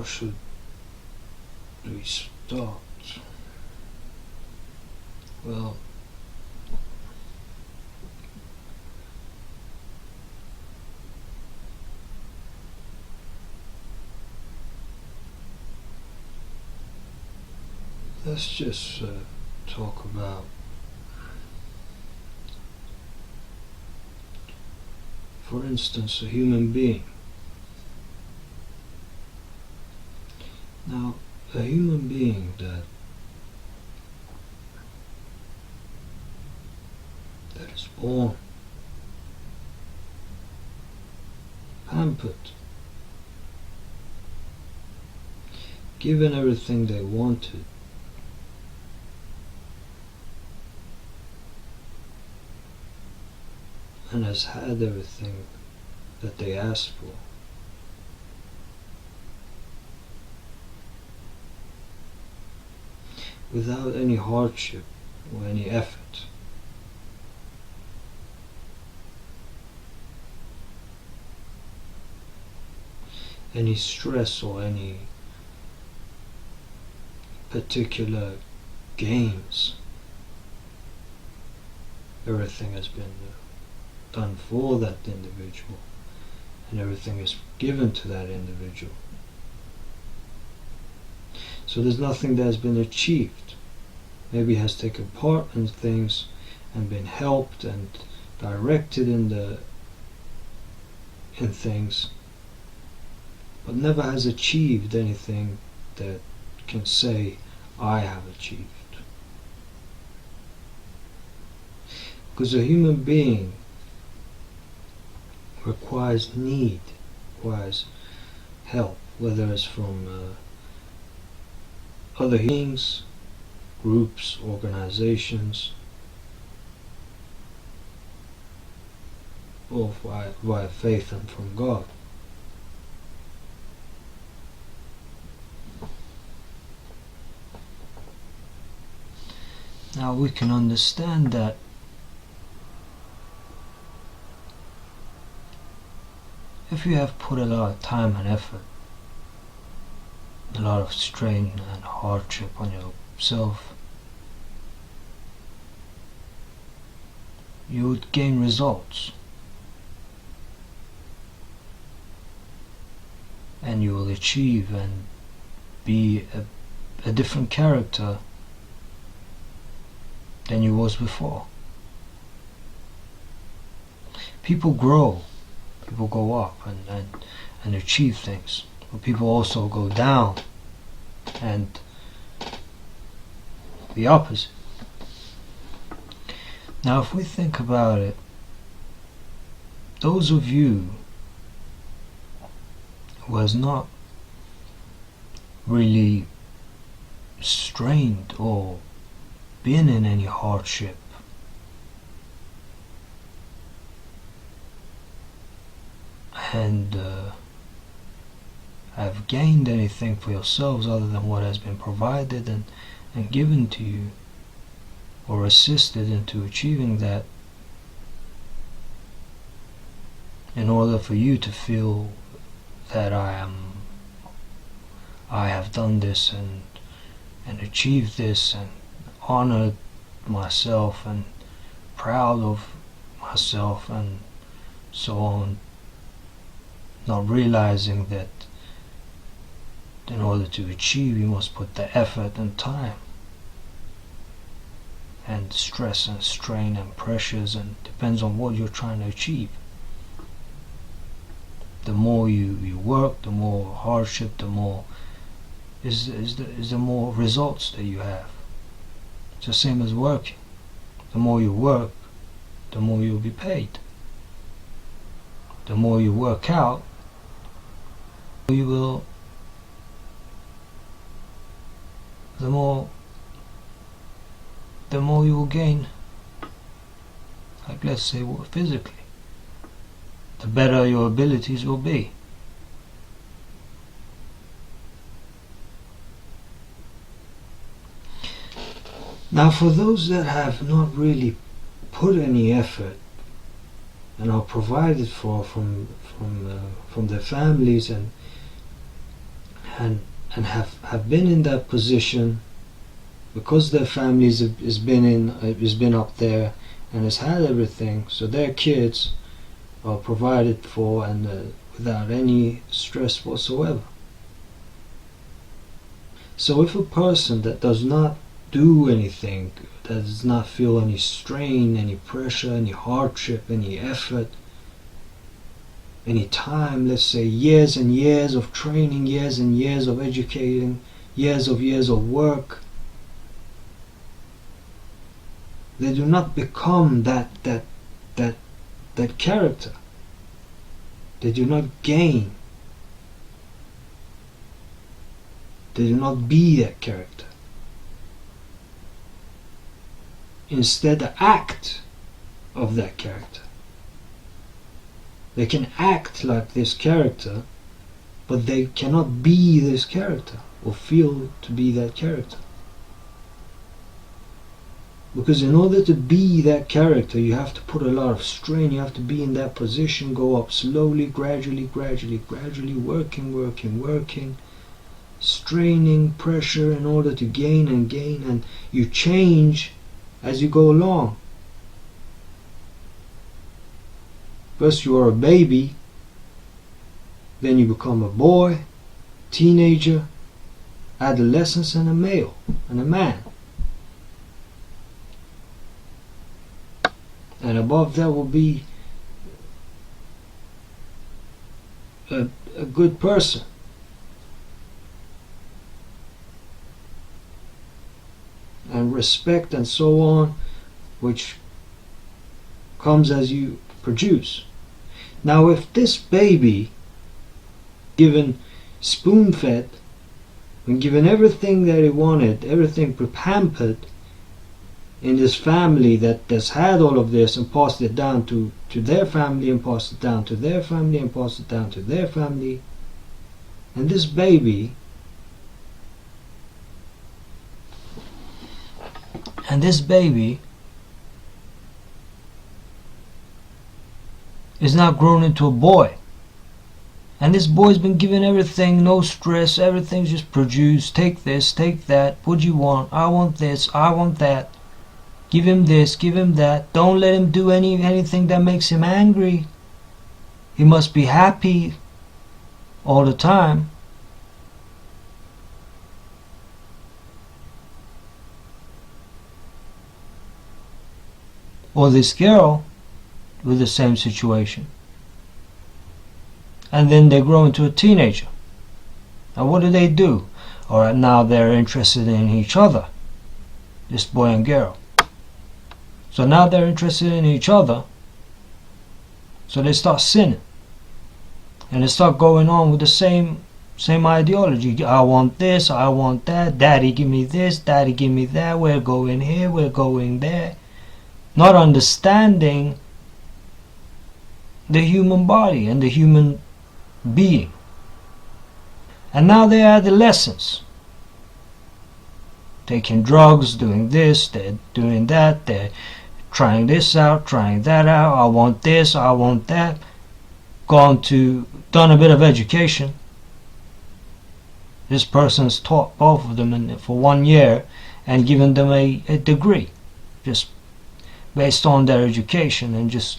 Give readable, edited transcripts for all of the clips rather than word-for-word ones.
how should we start? Well, let's just talk about, for instance, a human being. Now, a human being that is born, pampered, given everything they wanted, and has had everything that they asked for. Without any hardship or any effort. Any stress or any particular gains. Everything has been done for that individual, and everything is given to that individual. So there's nothing that has been achieved. Maybe has taken part in things and been helped and directed in things, but never has achieved anything that can say, I have achieved. Because a human being requires need, requires help, whether it's from other beings, groups, organizations, or via faith and from God. Now we can understand that if you have put a lot of time and effort, a lot of strain and hardship on yourself, you would gain results, and you will achieve and be a different character than you was before. People grow, people go up and achieve things, but people also go down and the opposite. Now if we think about it, those of you who has not really strained or been in any hardship, and have gained anything for yourselves other than what has been provided and given to you, or assisted into achieving that, in order for you to feel that I have done this and achieved this and honored myself and proud of myself and so on, not realizing that in order to achieve you must put the effort and time and stress and strain and pressures, and depends on what you're trying to achieve. The more you work, the more hardship, the more is the more results that you have. It's the same as working. The more you work, the more you'll be paid. The more you work out, the more you will gain, like let's say physically, the better your abilities will be. Now for those that have not really put any effort and are provided for from their families and and have been in that position because their families has been up there and has had everything, so their kids are provided for and without any stress whatsoever. So if a person that does not do anything, that does not feel any strain, any pressure, any hardship, any effort, any time, let's say years and years of training, years and years of educating, years of work, they do not become that character. They do not gain. They do not be that character. Instead, the act of that character. They can act like this character, but they cannot be this character or feel to be that character. Because in order to be that character, you have to put a lot of strain. You have to be in that position, go up slowly, gradually, working, straining, pressure in order to gain, and you change as you go along. First you are a baby, then you become a boy, teenager, adolescence, and a male, and a man. And above that will be a good person. And respect and so on, which comes as you produce. Now if this baby, given spoon-fed, and given everything that he wanted, everything pampered, in this family that's had all of this and passed it down to their family and passed it down to their family and passed it down to their family, and this baby is now grown into a boy, and this boy's been given everything, no stress, everything's just produced. Take this, take that, what do you want? I want this, I want that. Give him this, give him that. Don't let him do anything that makes him angry. He must be happy all the time. Or this girl with the same situation. And then they grow into a teenager. And what do? Alright, now they're interested in each other. This boy and girl. So now they're interested in each other. So they start sinning. And they start going on with the same ideology. I want this, I want that. Daddy give me this, daddy give me that. We're going here, we're going there. Not understanding the human body and the human being. And now they're adolescents. Taking drugs, doing this, they're doing that, they're trying this out, trying that out. I want this, I want that. Done a bit of education. This person's taught both of them for 1 year and given them a degree, just based on their education, and just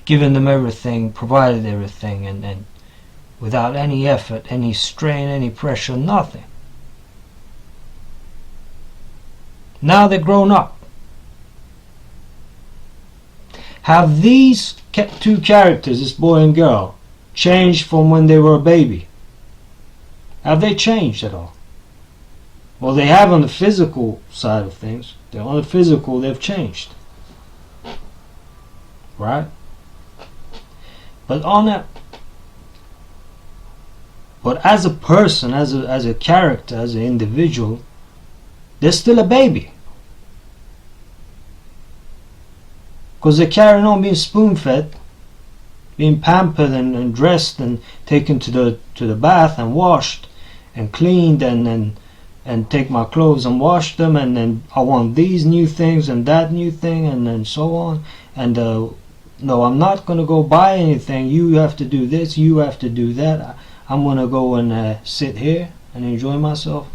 given them everything, provided everything, and without any effort, any strain, any pressure, nothing. Now they're grown up. Have these two characters, this boy and girl, changed from when they were a baby? Have they changed at all? Well, they have on the physical side of things. They're on the physical, they've changed. Right? But as a person, as a character, as an individual, they're still a baby. Because they're carrying on being spoon-fed, being pampered and dressed and taken to the bath and washed and cleaned and take my clothes and wash them, and then I want these new things and that new thing and so on. And no, I'm not going to go buy anything. You have to do this, you have to do that. I'm gonna go and sit here and enjoy myself.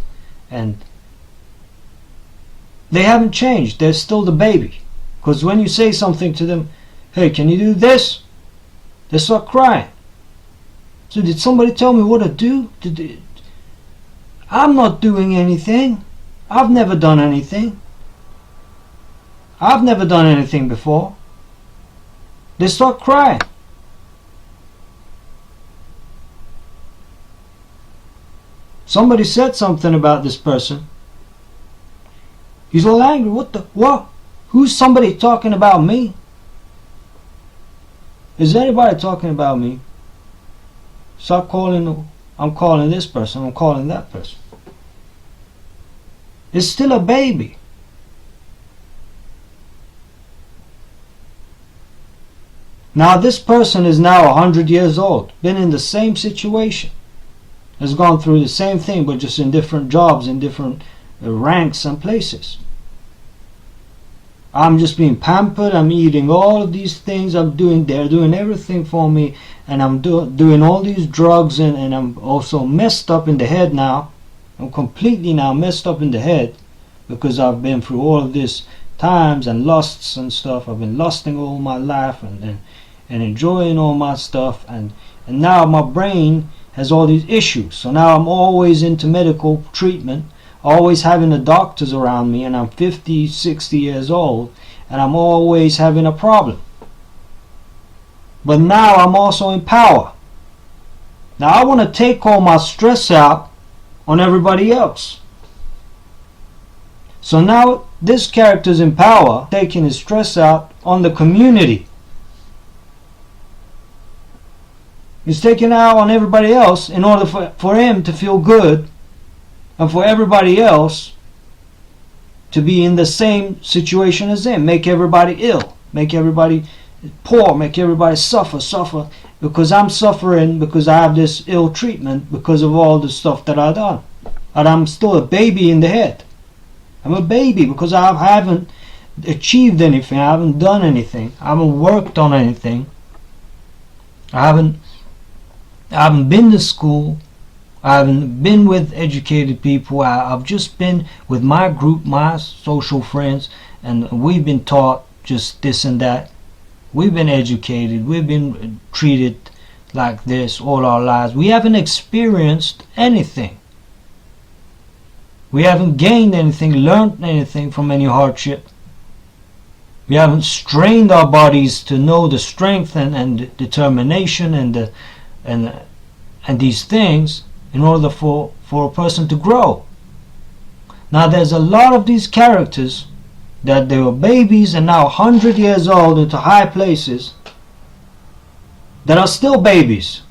And they haven't changed. They're still the baby. Because when you say something to them, hey, can you do this? They start crying. So did somebody tell me what to do? I'm not doing anything. I've never done anything. I've never done anything before. They start crying. Somebody said something about this person. He's all angry. What? Who's somebody talking about me? Is anybody talking about me? Stop calling. I'm calling this person. I'm calling that person. It's still a baby. Now this person is now 100 years old. Been in the same situation. Has gone through the same thing, but just in different jobs, in different ranks and places. I'm just being pampered. I'm eating all of these things. They're doing everything for me, and I'm doing all these drugs, and I'm also messed up in the head now. I'm completely now messed up in the head because I've been through all of this times and lusts and stuff. I've been lusting all my life and enjoying all my stuff, and now my brain has all these issues. So now I'm always into medical treatment, always having the doctors around me, and I'm 50, 60 years old, and I'm always having a problem. But now I'm also in power. Now I want to take all my stress out on everybody else. So now this character's in power, taking his stress out on the community. He's taking it out on everybody else in order for him to feel good, and for everybody else to be in the same situation as him. Make everybody ill, make everybody poor, make everybody suffer, because I'm suffering because I have this ill treatment because of all the stuff that I've done. And I'm still a baby in the head. I'm a baby because I haven't achieved anything. I haven't done anything. I haven't worked on anything. I haven't been to school. I haven't been with educated people. I've just been with my group, my social friends, and we've been taught just this and that. We've been educated. We've been treated like this all our lives. We haven't experienced anything. We haven't gained anything, learned anything from any hardship. We haven't strained our bodies to know the strength and determination and these things in order for a person to grow. Now there's a lot of these characters that they were babies and now 100 years old into high places that are still babies.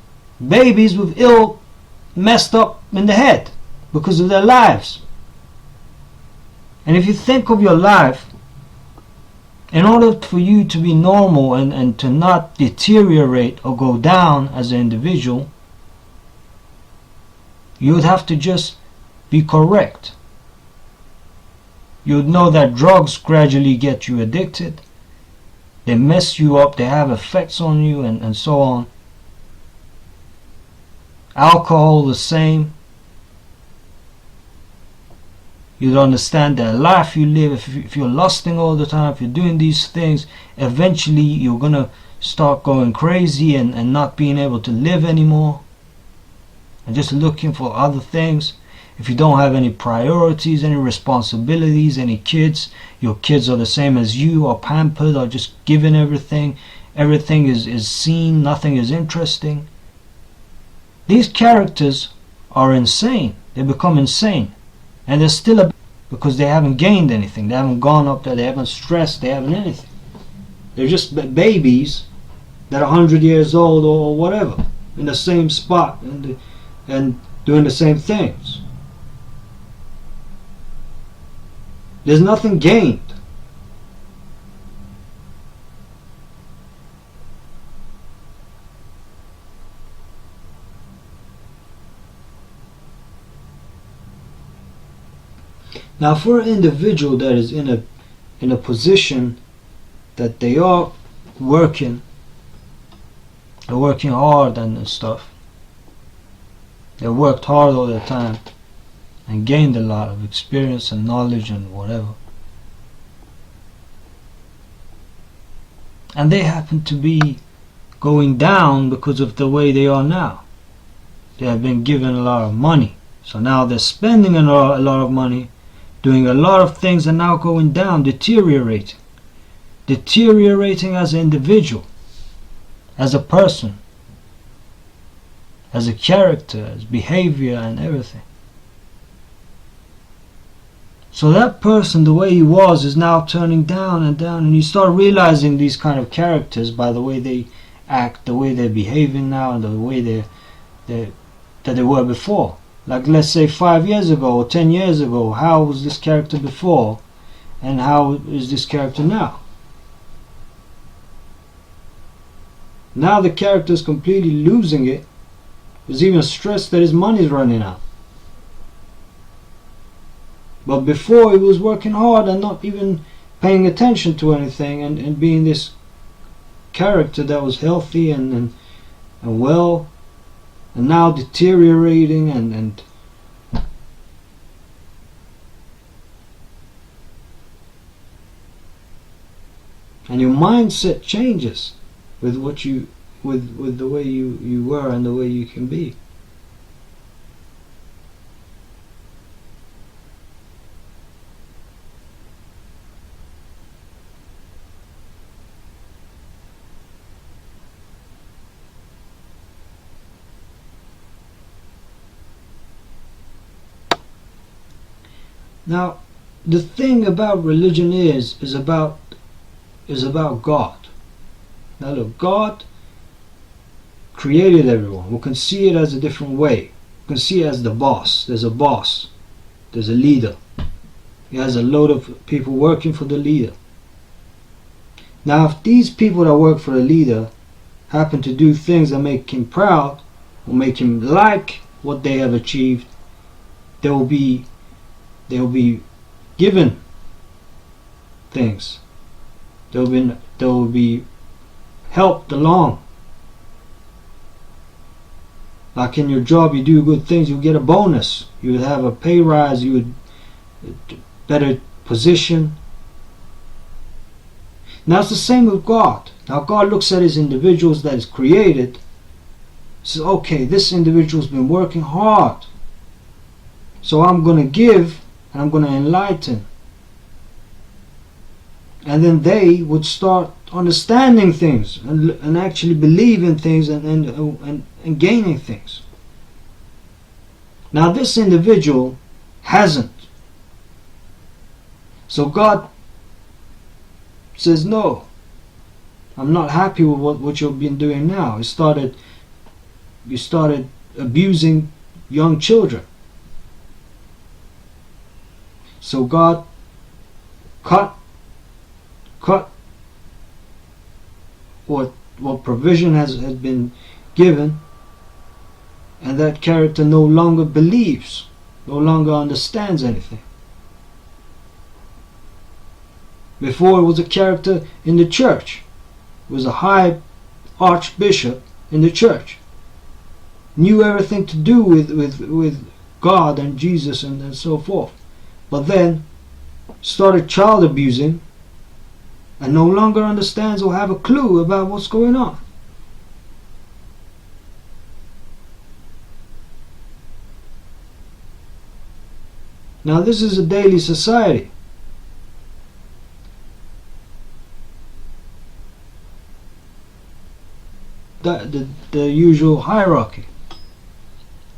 Babies with ill, messed up in the head because of their lives. And if you think of your life, in order for you to be normal and to not deteriorate or go down as an individual, you would have to just be correct. You would know that drugs gradually get you addicted. They mess you up, they have effects on you, and so on. Alcohol the same. You'd understand that life you live, if you're lusting all the time, if you're doing these things, eventually you're going to start going crazy and not being able to live anymore. And just looking for other things. If you don't have any priorities, any responsibilities, any kids, your kids are the same as you, are pampered, are just given everything. Everything is seen, nothing is interesting. These characters are insane. They become insane. And they're still because they haven't gained anything. They haven't gone up there, they haven't stressed, they haven't anything. They're just babies that are 100 years old or whatever, in the same spot and doing the same things. There's nothing gained. Now for an individual that is in a position that they are working hard and stuff, They worked hard all the time and gained a lot of experience and knowledge and whatever. And they happen to be going down because of the way they are now. They have been given a lot of money. So now they're spending a lot of money, doing a lot of things, and now going down, deteriorating. Deteriorating as an individual, as a person, as a character, as behavior and everything. So that person, the way he was, is now turning down and down, and you start realizing these kind of characters by the way they act, the way they're behaving now, and the way that they were before. Like, let's say 5 years ago or 10 years ago, how was this character before, and how is this character now? Now the character is completely losing it. He's even stressed that his money is running out. But before, he was working hard and not even paying attention to anything, and being this character that was healthy and well, and now deteriorating and your mindset changes with what you with the way you were and the way you can be. Now, the thing about religion is about God. Now look, God created everyone. We can see it as a different way. We can see it as the boss. There's a boss. There's a leader. He has a load of people working for the leader. Now, if these people that work for the leader happen to do things that make him proud or make him like what they have achieved, they will be given things. They will be helped along. Like in your job, you do good things, you get a bonus. You would have a pay rise. You would better position. Now it's the same with God. Now God looks at his individuals that is created. Says, okay, this individual's been working hard, so I'm going to give and I'm going to enlighten. And then they would start understanding things and actually believing things and gaining things. Now this individual hasn't. So God says, no, I'm not happy with what you've been doing now. You started abusing young children. So God cut what provision has been given, and that character no longer believes, no longer understands anything. Before, it was a character in the church. It was a high archbishop in the church. Knew everything to do with God and Jesus and so forth. But then started child abusing and no longer understands or have a clue about what's going on. Now this is a daily society. The usual hierarchy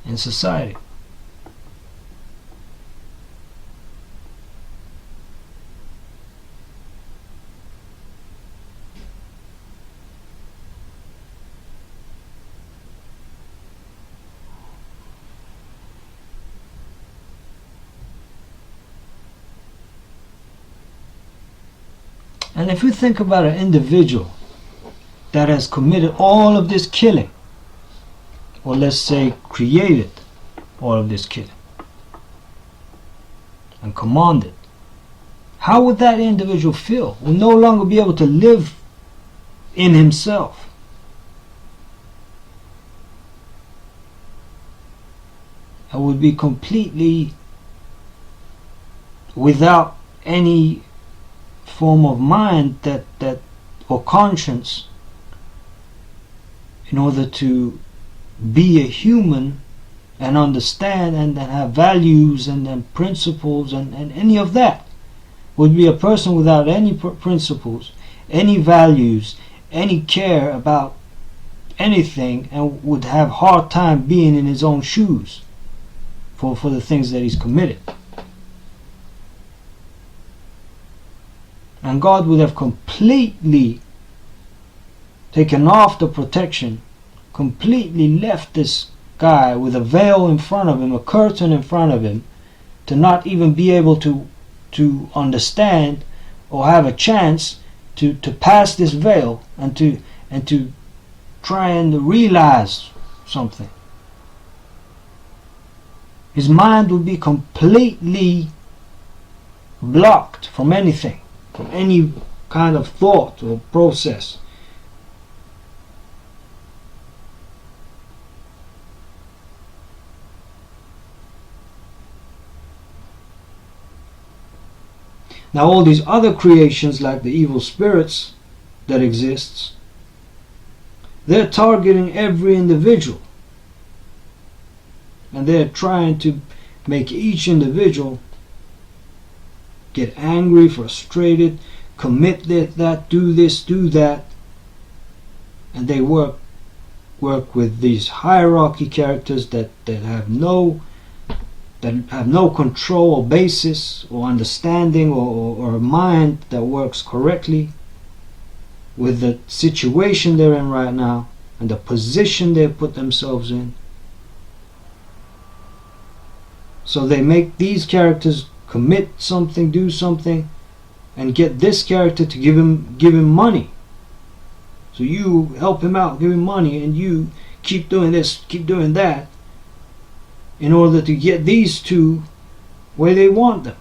in society. And if you think about an individual that has committed all of this killing, or let's say created all of this killing and commanded, how would that individual feel? Will no longer be able to live in himself. I would be completely without any form of mind that or conscience in order to be a human and understand and have values and principles and any of that. Would be a person without any principles, any values, any care about anything, and would have hard time being in his own shoes for the things that he's committed. And God would have completely taken off the protection, completely left this guy with a veil in front of him, a curtain in front of him, to not even be able to understand or have a chance to pass this veil and to try and realize something. His mind would be completely blocked from anything, from any kind of thought or process. Now all these other creations, like the evil spirits that exists, they're targeting every individual, and they're trying to make each individual get angry, frustrated, commit that, do this, do that, and they work with these hierarchy characters that have no control or basis or understanding or a mind that works correctly with the situation they're in right now and the position they put themselves in. So they make these characters commit something, do something, and get this character to give him money. So you help him out, give him money, and you keep doing this, keep doing that, in order to get these two where they want them.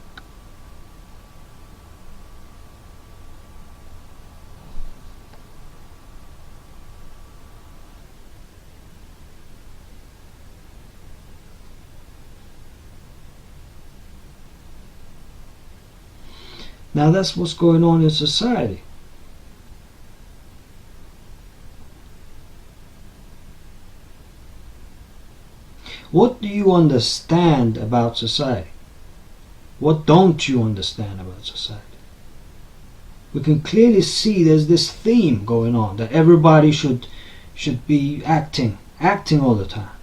Now that's what's going on in society. What do you understand about society? What don't you understand about society? We can clearly see there's this theme going on that everybody should be acting all the time.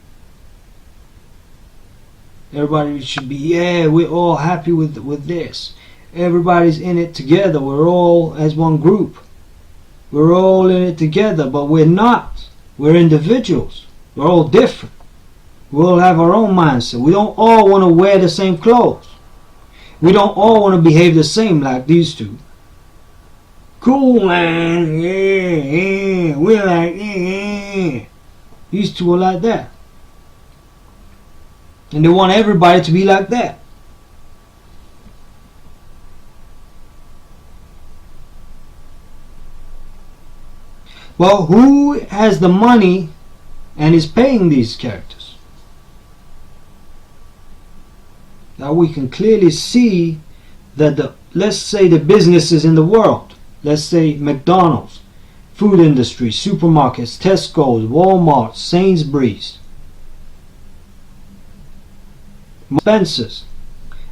Everybody should be, yeah, we're all happy with this. Everybody's in it together. We're all as one group. We're all in it together, but we're not. We're individuals. We're all different. We all have our own mindset. We don't all want to wear the same clothes. We don't all want to behave the same like these two. Cool, man. Yeah. We're like, yeah. These two are like that. And they want everybody to be like that. Well, who has the money and is paying these characters? Now we can clearly see that let's say the businesses in the world, let's say McDonald's, food industry, supermarkets, Tesco's, Walmart, Sainsbury's, Spencer's,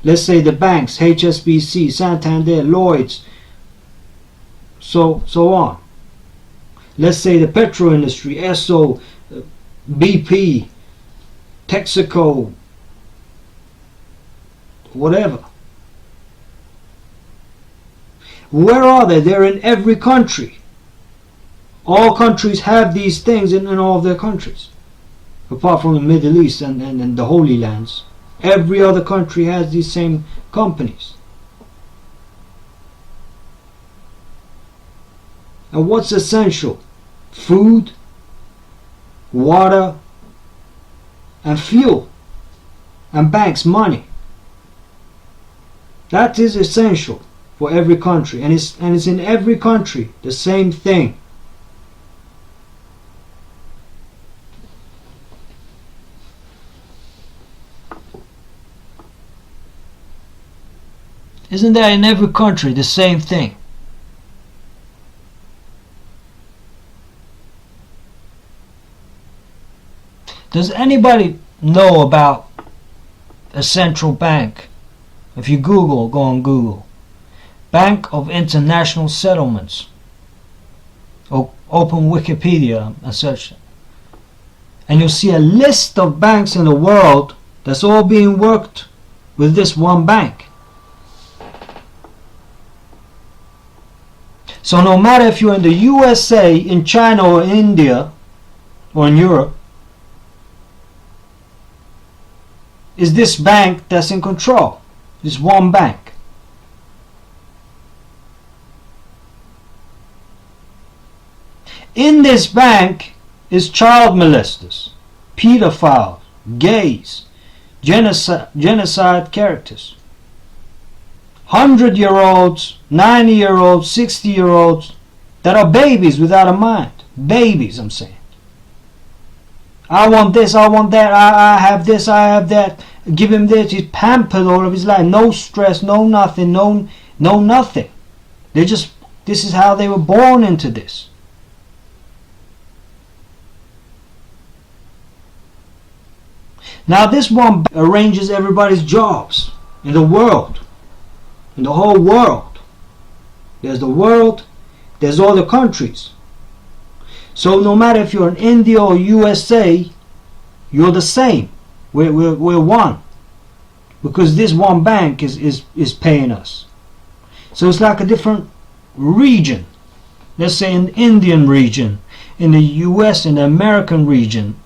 let's say the banks, HSBC, Santander, Lloyd's, so on. Let's say the petrol industry, Esso, BP, Texaco, whatever. Where are they? They're in every country. All countries have these things in all of their countries, apart from the Middle East and the Holy Lands. Every other country has these same companies. And what's essential? Food, water, and fuel, and banks' money. That is essential for every country, and it's in every country the same thing. Isn't that in every country the same thing? Does anybody know about a central bank? If you Google, go on Google, Bank of International Settlements, or open Wikipedia and search it, and you'll see a list of banks in the world that's all being worked with this one bank. So no matter if you're in the USA, in China or India or in Europe, is this bank that's in control. This one bank. In this bank is child molesters, pedophiles, gays, genocide characters, 100-year-olds, 90-year-olds, 60-year-olds that are babies without a mind. Babies, I'm saying. I want this, I want that, I have this, I have that. Give him this. He's pampered all of his life. No stress, no nothing, no nothing. This is how they were born into this. Now this one arranges everybody's jobs in the world. In the whole world. There's the world, there's all the countries. So no matter if you're in India or USA, you're the same. We're one. Because this one bank is paying us. So it's like a different region. Let's say an Indian region, in the US, in the American region.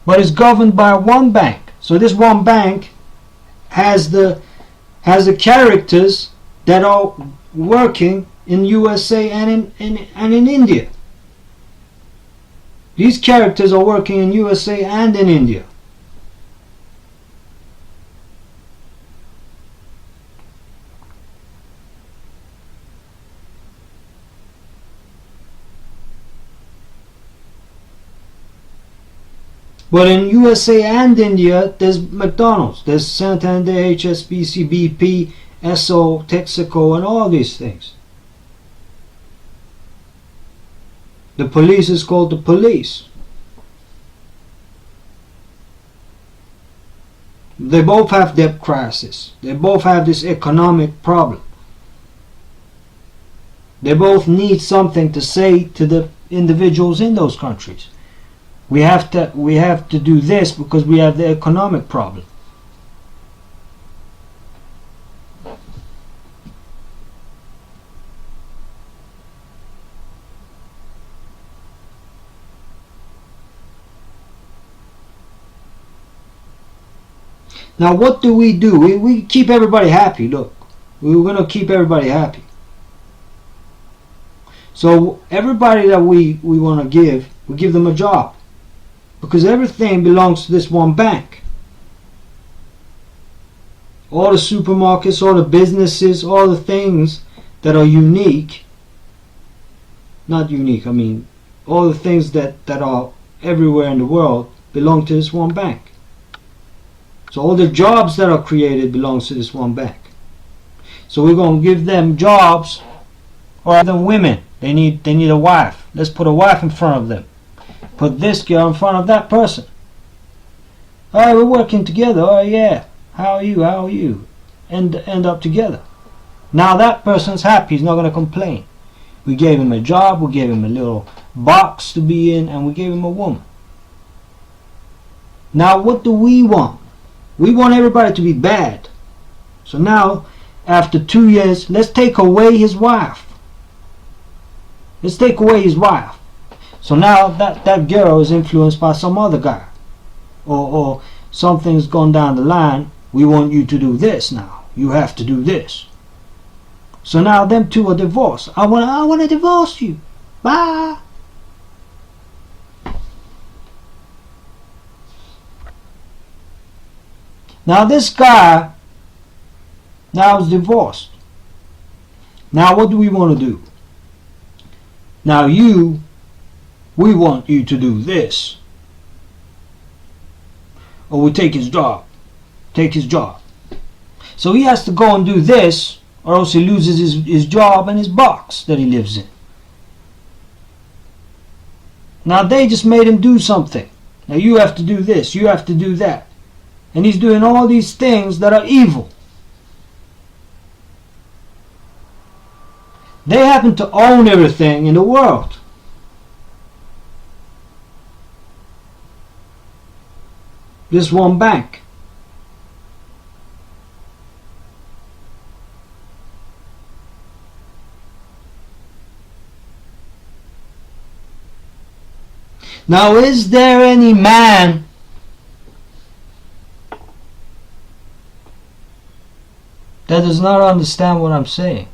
But it's governed by one bank. So this one bank has the characters that are working in USA and in India. These characters are working in USA and in India. But in USA and India, there's McDonald's, there's Santander, HSBC, BP, Esso, Texaco, and all these things. The police is called the police. They both have debt crisis. They both have this economic problem. They both need something to say to the individuals in those countries. We have to do this because we have the economic problem. Now what do? We keep everybody happy. Look, we're going to keep everybody happy. So everybody that we want to give, we give them a job. Because everything belongs to this one bank. All the supermarkets, all the businesses, all the things that are unique. Not unique, I mean, all the things that are everywhere in the world belong to this one bank. So all the jobs that are created belongs to this one bank. So we're going to give them jobs, or the women. They need a wife. Let's put a wife in front of them. Put this girl in front of that person. Alright, we're working together. Oh yeah. How are you? How are you? End up together. Now that person's happy. He's not going to complain. We gave him a job. We gave him a little box to be in. And we gave him a woman. Now what do we want? We want everybody to be bad. So now, after 2 years, let's take away his wife. Let's take away his wife. So now that girl is influenced by some other guy. Or something's gone down the line. We want you to do this now. You have to do this. So now them two are divorced. I want to divorce you. Bye. Now this guy now is divorced. Now what do we want to do? Now we want you to do this. Or we take his job. Take his job. So he has to go and do this, or else he loses his job and his box that he lives in. Now they just made him do something. Now you have to do this, you have to do that. And he's doing all these things that are evil. They happen to own everything in the world. This one bank. Now, is there any man that does not understand what I'm saying?